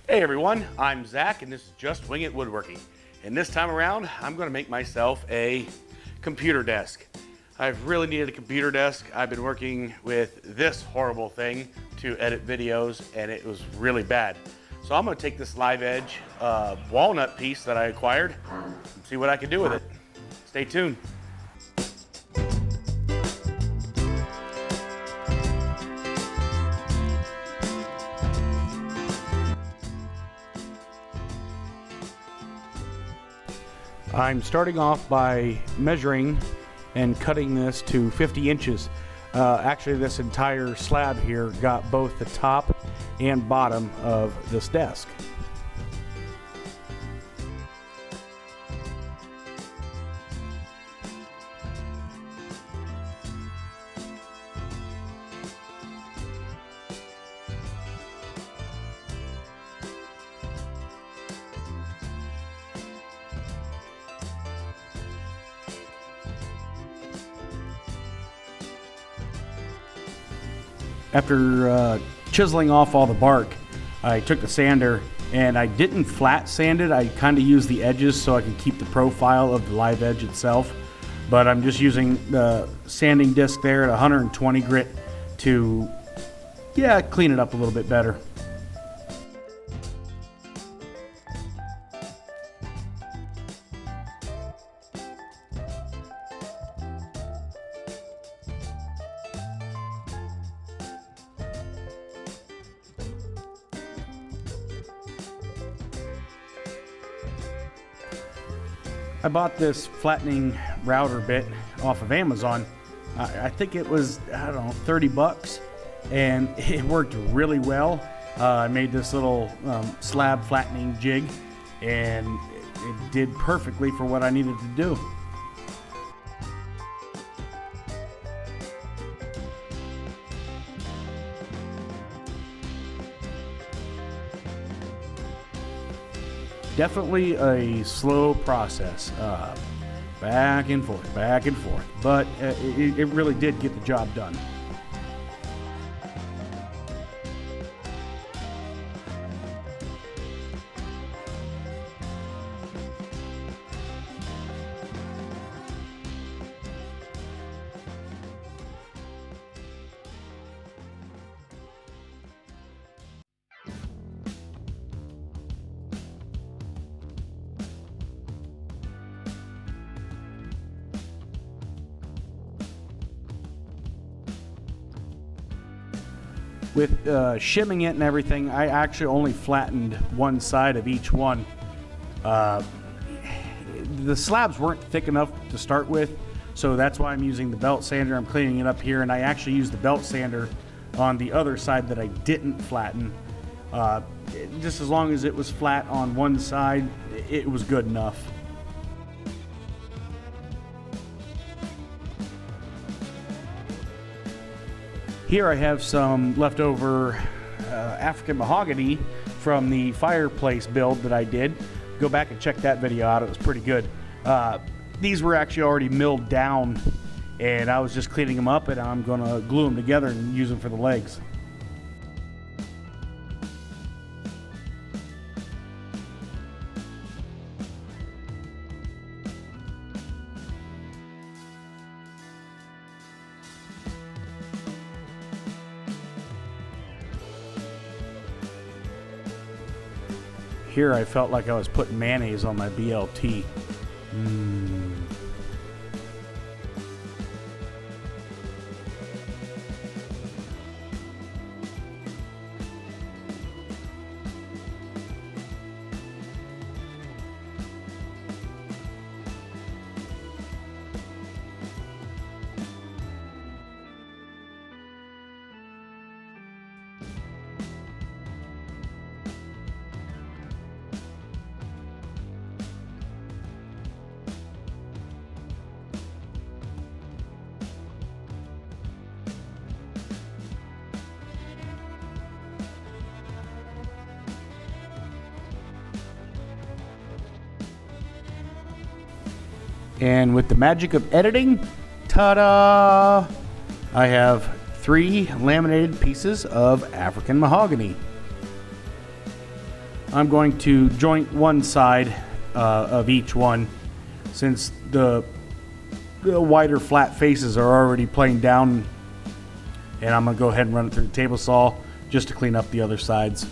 Hey everyone, I'm Zach and this is Just Wing It Woodworking. And this time around, I'm going to make myself a computer desk. I've really needed a computer desk. I've been working with this horrible thing to edit videos and it was really bad. So I'm going to take this live edge walnut piece that I acquired and see what I can do with it. Stay tuned. I'm starting off by measuring and cutting this to 50 inches. Actually, this entire slab here got both the top and bottom of this desk. After chiseling off all the bark, I took the sander and I didn't flat sand it. I kind of used the edges so I can keep the profile of the live edge itself. But I'm just using the sanding disc there at 120 grit to, clean it up a little bit better. I bought this flattening router bit off of Amazon. I think it was, 30 bucks, and it worked really well. I made this little slab flattening jig, and it did perfectly for what I needed to do. Definitely a slow process, back and forth, but it really did get the job done. With shimming it and everything, I actually only flattened one side of each one. The slabs weren't thick enough to start with, so that's why I'm using the belt sander. I'm cleaning it up here, and I actually used the belt sander on the other side that I didn't flatten. Just as long as it was flat on one side, it was good enough. Here I have some leftover African mahogany from the fireplace build that I did. Go back and check that video out. It was pretty good. These were actually already milled down, and I was just cleaning them up, and I'm going to glue them together and use them for the legs. Here I felt like I was putting mayonnaise on my BLT. And with the magic of editing, ta-da! I have 3 laminated pieces of African mahogany. I'm going to joint one side of each one, since the wider flat faces are already planed down, and I'm going to go ahead and run it through the table saw just to clean up the other sides.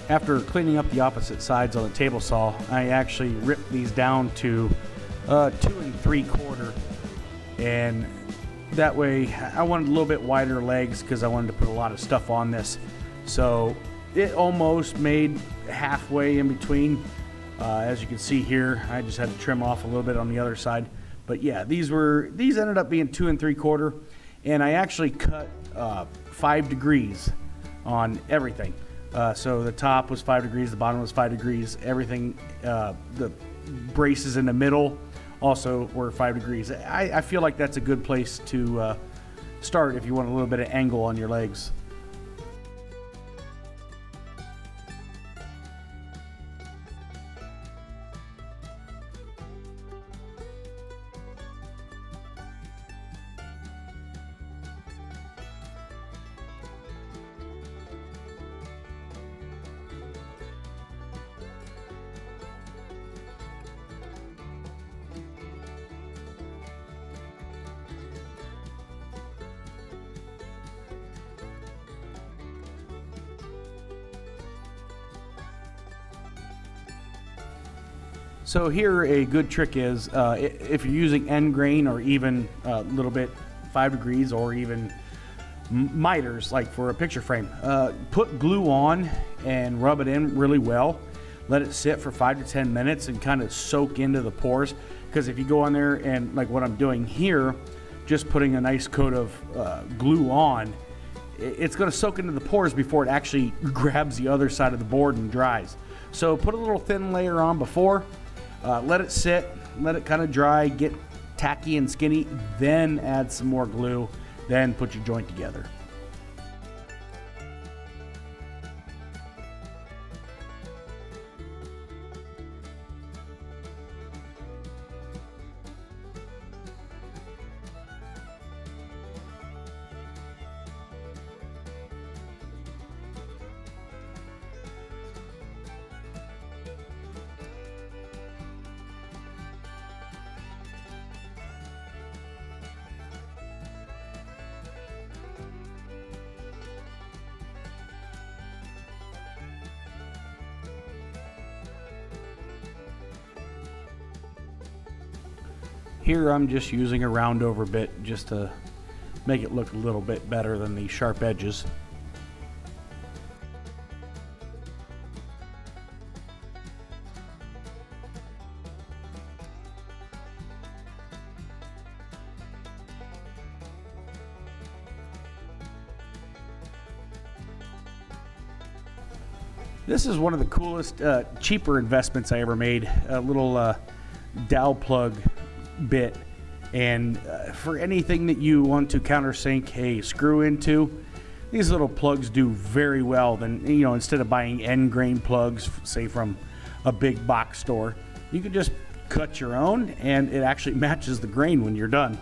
After cleaning up the opposite sides on the table saw, I actually ripped these down to 2 3/4, and that way I wanted a little bit wider legs because I wanted to put a lot of stuff on this. So it almost made halfway in between. As you can see here, I just had to trim off a little bit on the other side. But yeah, these ended up being 2 3/4, and I actually cut 5 degrees on everything. So the top was 5 degrees, the bottom was 5 degrees, everything, the braces in the middle also were 5 degrees. I feel like that's a good place to start if you want a little bit of angle on your legs. So here a good trick is, if you're using end grain or even a little bit 5 degrees or even miters, like for a picture frame, put glue on and rub it in really well. Let it sit for 5 to 10 minutes and kind of soak into the pores. Because if you go on there and like what I'm doing here, just putting a nice coat of glue on, it's going to soak into the pores before it actually grabs the other side of the board and dries. So put a little thin layer on before. Let it sit, let it kind of dry, get tacky and skinny, then add some more glue, then put your joint together. Here I'm just using a round over bit just to make it look a little bit better than the sharp edges. This is one of the coolest, cheaper investments I ever made. A little dowel plug bit, and for anything that you want to countersink a screw into, these little plugs do very well. Then, you know, instead of buying end grain plugs, say from a big box store, you can just cut your own, and it actually matches the grain when you're done.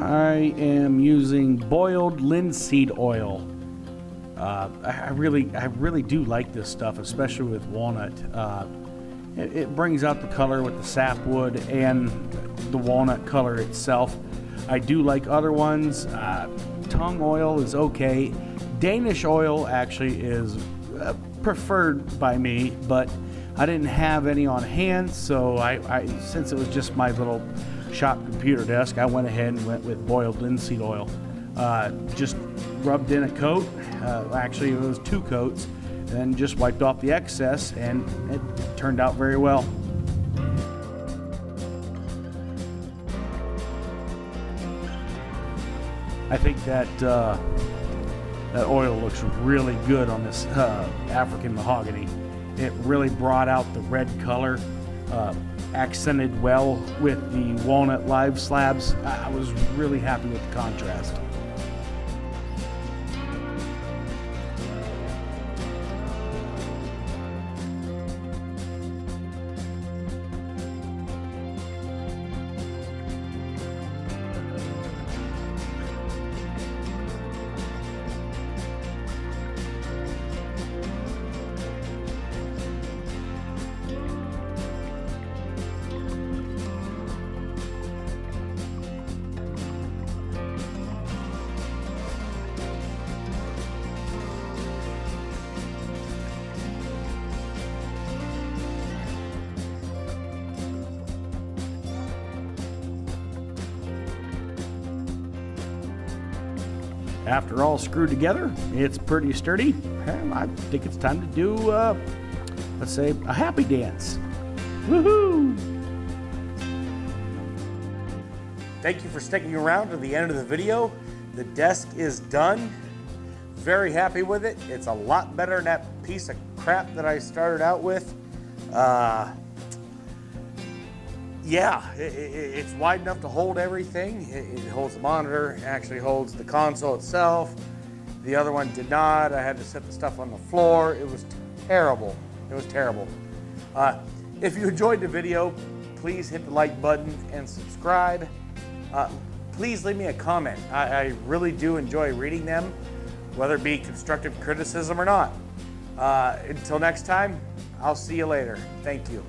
I am using boiled linseed oil. I really do like this stuff, especially with walnut. It brings out the color with the sapwood and the walnut color itself. I do like other ones. Tung oil is okay. Danish oil actually is preferred by me, but I didn't have any on hand, so I since it was just my little shop computer desk, I went ahead and went with boiled linseed oil. Just rubbed in a coat. Actually, it was 2 coats, and just wiped off the excess, and it turned out very well. I think that that oil looks really good on this African mahogany. It really brought out the red color, accented well with the walnut live slabs. I was really happy with the contrast. After all screwed together, it's pretty sturdy. I think it's time to do, let's say, a happy dance. Woohoo! Thank you for sticking around to the end of the video. The desk is done. Very happy with it. It's a lot better than that piece of crap that I started out with. Yeah, it's wide enough to hold everything. It holds the monitor, it actually holds the console itself. The other one did not. I had to set the stuff on the floor. It was terrible. It was terrible. If you enjoyed the video, please hit the like button and subscribe. Please leave me a comment. I really do enjoy reading them, whether it be constructive criticism or not. Until next time, I'll see you later. Thank you.